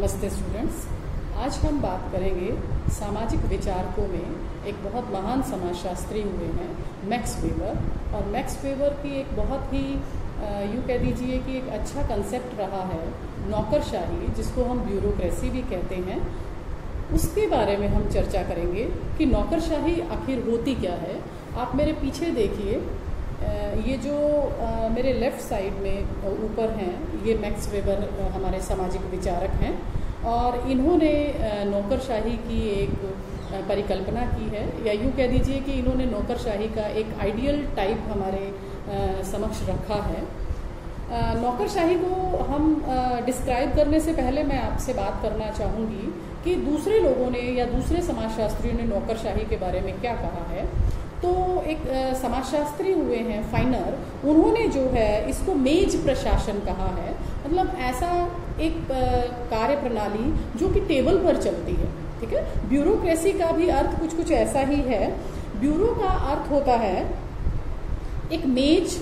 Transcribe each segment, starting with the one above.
नमस्ते स्टूडेंट्स। आज हम बात करेंगे सामाजिक विचारकों में एक बहुत महान समाजशास्त्री हुए हैं मैक्स वेबर। और मैक्स वेबर की एक बहुत ही यूँ कह दीजिए कि एक अच्छा कंसेप्ट रहा है नौकरशाही, जिसको हम ब्यूरोक्रेसी भी कहते हैं। उसके बारे में हम चर्चा करेंगे कि नौकरशाही आखिर होती क्या है। आप मेरे पीछे देखिए, ये जो मेरे लेफ़्ट साइड में ऊपर हैं, ये मैक्स वेबर हमारे सामाजिक विचारक हैं और इन्होंने नौकरशाही की एक परिकल्पना की है, या यूँ कह दीजिए कि इन्होंने नौकरशाही का एक आइडियल टाइप हमारे समक्ष रखा है। नौकरशाही को हम डिस्क्राइब करने से पहले मैं आपसे बात करना चाहूँगी कि दूसरे लोगों ने या दूसरे समाजशास्त्रियों ने नौकरशाही के बारे में क्या कहा है। तो एक समाजशास्त्री हुए हैं फाइनर, उन्होंने जो है इसको मेज प्रशासन कहा है। मतलब ऐसा एक कार्य प्रणाली जो कि टेबल पर चलती है। ठीक है, ब्यूरोक्रेसी का भी अर्थ कुछ कुछ ऐसा ही है। ब्यूरो का अर्थ होता है एक मेज,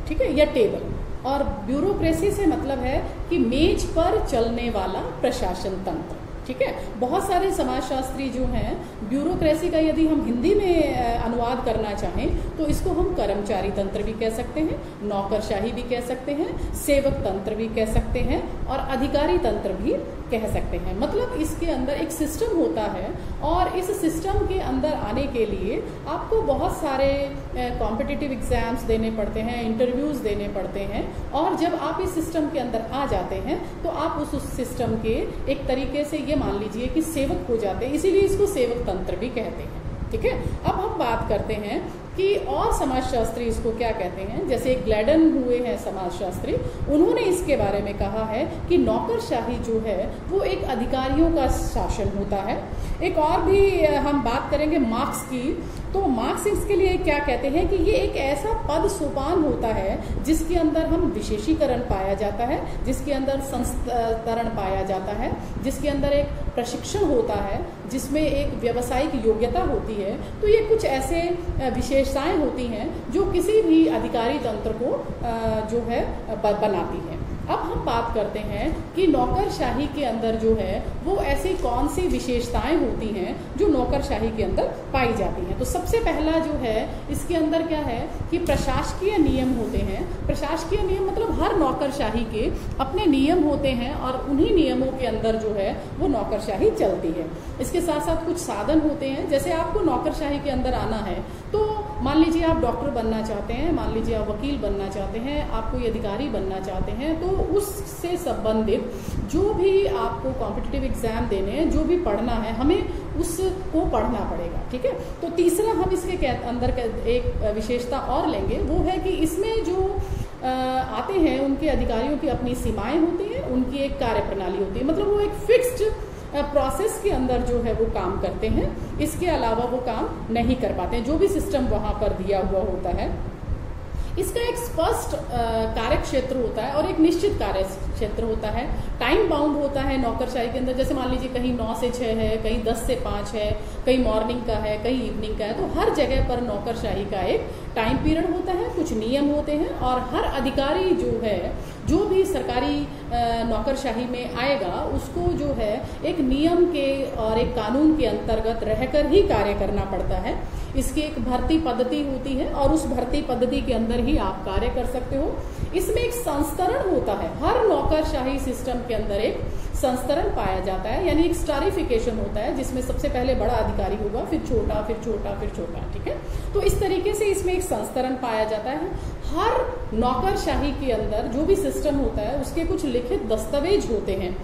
ठीक है, या टेबल, और ब्यूरोक्रेसी से मतलब है कि मेज पर चलने वाला प्रशासन तंत्र। ठीक है, बहुत सारे समाजशास्त्री जो हैं ब्यूरोक्रेसी का यदि हम हिंदी में अनुवाद करना चाहें तो इसको हम कर्मचारी तंत्र भी कह सकते हैं, नौकरशाही भी कह सकते हैं, सेवक तंत्र भी कह सकते हैं और अधिकारी तंत्र भी कह सकते हैं। मतलब इसके अंदर एक सिस्टम होता है और इस सिस्टम के अंदर आने के लिए आपको बहुत सारे कॉम्पिटिटिव एग्जाम्स देने पड़ते हैं, इंटरव्यूज़ देने पड़ते हैं, और जब आप इस सिस्टम के अंदर आ जाते हैं तो आप उस सिस्टम के एक तरीके से ये मान लीजिए कि सेवक हो जाते हैं, इसीलिए इसको सेवक तंत्र भी कहते हैं। ठीक है, अब हम बात करते हैं कि और समाजशास्त्री इसको क्या कहते हैं। जैसे ग्लैडन हुए हैं समाजशास्त्री, उन्होंने इसके बारे में कहा है कि नौकरशाही जो है वो एक अधिकारियों का शासन होता है। एक और भी हम बात करेंगे मार्क्स की, तो मार्क्स इसके लिए क्या कहते हैं कि ये एक ऐसा पद सोपान होता है जिसके अंदर हम विशेषीकरण पाया जाता है, जिसके अंदर संस्तरण पाया जाता है, जिसके अंदर एक प्रशिक्षण होता है, जिसमें एक व्यावसायिक योग्यता होती है। तो ये कुछ ऐसे विशेषताएं होती हैं जो किसी भी अधिकारी तंत्र को जो है बनाती हैं। अब हम बात करते हैं कि नौकरशाही के अंदर जो है वो ऐसी कौन सी विशेषताएं होती हैं जो नौकरशाही के अंदर पाई जाती हैं। तो सबसे पहला जो है इसके अंदर क्या है कि प्रशासकीय नियम होते हैं। प्रशासकीय नियम मतलब हर नौकरशाही के अपने नियम होते हैं और उन्हीं नियमों के अंदर जो है वो नौकरशाही चलती है। इसके साथ साथ कुछ साधन होते हैं। जैसे आपको नौकरशाही के अंदर आना है तो मान लीजिए आप डॉक्टर बनना चाहते हैं, मान लीजिए आप वकील बनना चाहते हैं, आप कोई अधिकारी बनना चाहते हैं, तो उससे संबंधित जो भी आपको कॉम्पिटिटिव एग्जाम देने हैं, जो भी पढ़ना है, हमें उसको पढ़ना पड़ेगा। ठीक है, तो तीसरा हम इसके अंदर एक विशेषता और लेंगे, वो है कि इसमें जो आते हैं उनके अधिकारियों की अपनी सीमाएं होती हैं, उनकी एक कार्य प्रणाली होती है। मतलब वो एक फिक्स्ड प्रोसेस के अंदर जो है वो काम करते हैं, इसके अलावा वो काम नहीं कर पाते हैं। जो भी सिस्टम वहाँ पर दिया हुआ होता है इसका एक स्पष्ट कार्य क्षेत्र होता है और एक निश्चित कार्य क्षेत्र होता है। टाइम बाउंड होता है नौकरशाही के अंदर। जैसे मान लीजिए कहीं 9 से 6 है, कहीं 10 से 5 है, कहीं मॉर्निंग का है, कहीं इवनिंग का है। तो हर जगह पर नौकरशाही का एक टाइम पीरियड होता है, कुछ नियम होते हैं, और हर अधिकारी जो है, जो भी सरकारी नौकरशाही में आएगा उसको जो है एक नियम के और एक कानून के अंतर्गत रहकर ही कार्य करना पड़ता है। इसकी एक भर्ती पद्धति होती है और उस भर्ती पद्धति के अंदर ही आप कार्य कर सकते हो। इसमें एक संस्तरण होता है। हर नौकरशाही सिस्टम के अंदर एक संस्तरण पाया जाता है, यानी एक स्टारिफिकेशन होता है जिसमें सबसे पहले बड़ा अधिकारी होगा, फिर छोटा, फिर छोटा, फिर छोटा। ठीक है, तो इस तरीके से इसमें एक संस्तरण पाया जाता है। हर नौकरशाही के अंदर जो भी सिस्टम होता है उसके कुछ लिखित दस्तावेज होते हैं,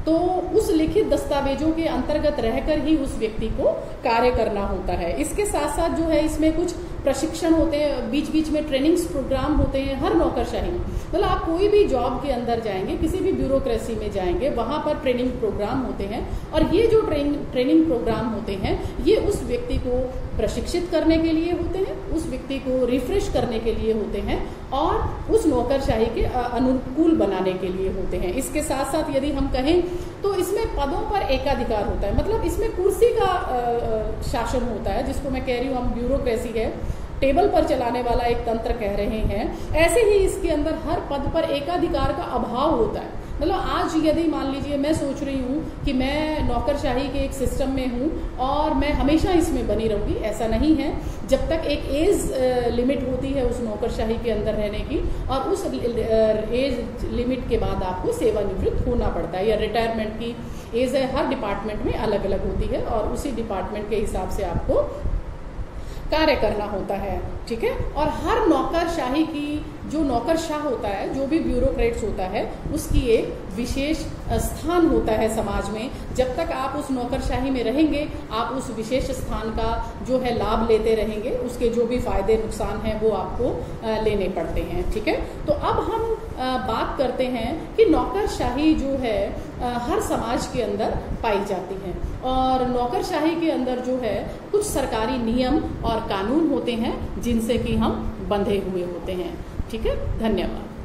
तो उस लिखित दस्तावेजों के अंतर्गत रहकर ही उस व्यक्ति को कार्य करना होता है। इसके साथ साथ जो है इसमें कुछ प्रशिक्षण होते हैं, बीच बीच में ट्रेनिंग्स प्रोग्राम होते हैं हर नौकरशाही में। मतलब आप कोई भी जॉब के अंदर जाएंगे, किसी भी ब्यूरोक्रेसी में जाएंगे, वहाँ पर ट्रेनिंग प्रोग्राम होते हैं, और ये जो ट्रेनिंग प्रोग्राम होते हैं ये उस व्यक्ति को प्रशिक्षित करने के लिए होते हैं, उस व्यक्ति को रिफ्रेश करने के लिए होते हैं और उस नौकरशाही के अनुकूल बनाने के लिए होते हैं। इसके साथ साथ यदि हम कहें तो इसमें पदों पर एकाधिकार होता है। मतलब इसमें कुर्सी का शासन होता है, जिसको मैं कह रही हूँ हम ब्यूरोक्रेसी है, टेबल पर चलाने वाला एक तंत्र कह रहे हैं। ऐसे ही इसके अंदर हर पद पर एकाधिकार का अभाव होता है। मतलब आज यदि मान लीजिए मैं सोच रही हूँ कि मैं नौकरशाही के एक सिस्टम में हूँ और मैं हमेशा इसमें बनी रहूँगी, ऐसा नहीं है। जब तक एक एज लिमिट होती है उस नौकरशाही के अंदर रहने की, और उस एज लिमिट के बाद आपको सेवानिवृत्त होना पड़ता है, या रिटायरमेंट की एज है हर डिपार्टमेंट में अलग अलग होती है, और उसी डिपार्टमेंट के हिसाब से आपको कार्य करना होता है, ठीक है। और हर नौकरशाही की, जो नौकरशाह होता है, जो भी ब्यूरोक्रेट्स होता है, उसकी एक विशेष स्थान होता है समाज में। जब तक आप उस नौकरशाही में रहेंगे, आप उस विशेष स्थान का जो है लाभ लेते रहेंगे, उसके जो भी फायदे नुकसान हैं वो आपको लेने पड़ते हैं, ठीक है। तो अब हम बात करते हैं कि नौकरशाही जो है हर समाज के अंदर पाई जाती है, और नौकरशाही के अंदर जो है कुछ सरकारी नियम और कानून होते हैं जिनसे कि हम बंधे हुए होते हैं, ठीक है। धन्यवाद।